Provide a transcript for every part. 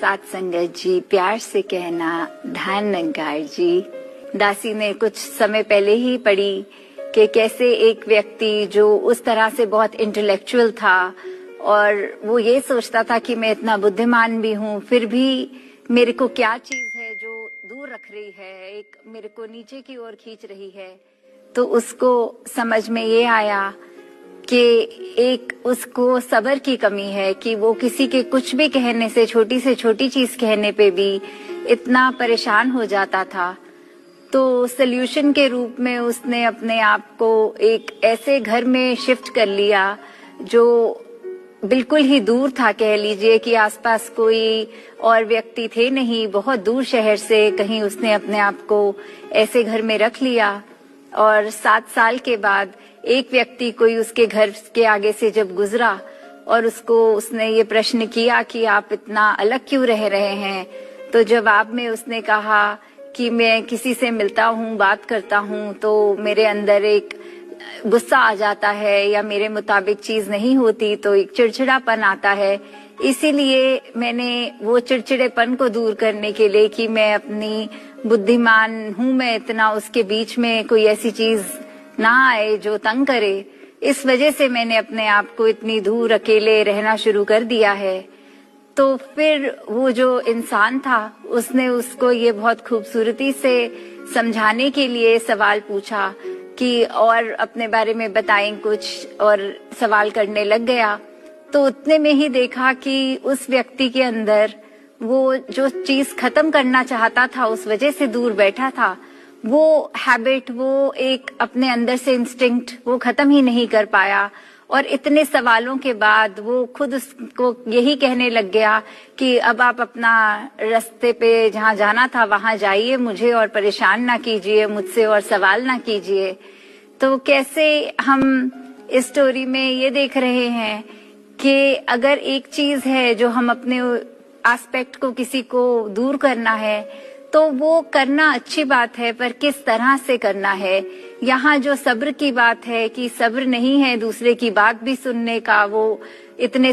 साथ संगत जी, प्यार से कहना ध्यान नंगार जी। दासी ने कुछ समय पहले ही पढ़ी कि कैसे एक व्यक्ति जो उस तरह से बहुत इंटेलेक्चुअल था और वो ये सोचता था कि मैं इतना बुद्धिमान भी हूँ, फिर भी मेरे को क्या चीज है जो दूर रख रही है, एक मेरे को नीचे की ओर खींच रही है। तो उसको समझ में ये आया कि एक उसको सब्र की कमी है कि वो किसी के कुछ भी कहने से, छोटी से छोटी चीज कहने पे भी इतना परेशान हो जाता था। तो सल्यूशन के रूप में उसने अपने आप को एक ऐसे घर में शिफ्ट कर लिया जो बिल्कुल ही दूर था, कह लीजिए कि आसपास कोई और व्यक्ति थे नहीं, बहुत दूर शहर से कहीं उसने अपने आप को ऐसे घर में रख लिया। और 7 साल के बाद एक व्यक्ति कोई उसके घर के आगे से जब गुजरा और उसने ये प्रश्न किया कि आप इतना अलग क्यों रह रहे हैं, तो जवाब में उसने कहा कि मैं किसी से मिलता हूँ, बात करता हूँ तो मेरे अंदर एक गुस्सा आ जाता है या मेरे मुताबिक चीज नहीं होती तो एक चिड़चिड़ापन आता है। इसीलिए मैंने वो चिड़चिड़ेपन को दूर करने के लिए कि मैं अपनी बुद्धिमान हूँ, मैं इतना उसके बीच में कोई ऐसी चीज ना आए जो तंग करे, इस वजह से मैंने अपने आप को इतनी दूर अकेले रहना शुरू कर दिया है। तो फिर वो जो इंसान था उसने उसको ये बहुत खूबसूरती से समझाने के लिए सवाल पूछा कि और अपने बारे में बताएं कुछ, और सवाल करने लग गया। तो उतने में ही देखा कि उस व्यक्ति के अंदर वो जो चीज खत्म करना चाहता था, उस वजह से दूर बैठा था, वो हैबिट, वो एक अपने अंदर से इंस्टिंक्ट वो खत्म ही नहीं कर पाया। और इतने सवालों के बाद वो खुद उसको यही कहने लग गया कि अब आप अपना रास्ते पे जहाँ जाना था वहां जाइए, मुझे और परेशान ना कीजिए, मुझसे और सवाल ना कीजिए। तो कैसे हम इस स्टोरी में ये देख रहे हैं कि अगर एक चीज है जो हम अपने एस्पेक्ट को किसी को दूर करना है तो वो करना अच्छी बात है, पर किस तरह से करना है। यहाँ जो सब्र की बात है कि सब्र नहीं है दूसरे की बात भी सुनने का, वो इतने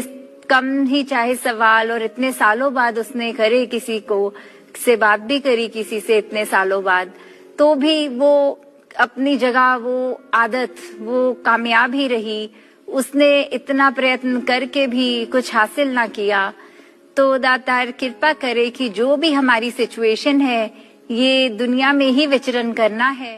कम ही चाहे सवाल और इतने सालों बाद उसने करे, किसी को से बात भी करी किसी से इतने सालों बाद, तो भी वो अपनी जगह वो आदत वो कामयाब ही रही। उसने इतना प्रयत्न करके भी कुछ हासिल ना किया। तो दातार कृपा करे कि जो भी हमारी सिचुएशन है, ये दुनिया में ही विचरण करना है।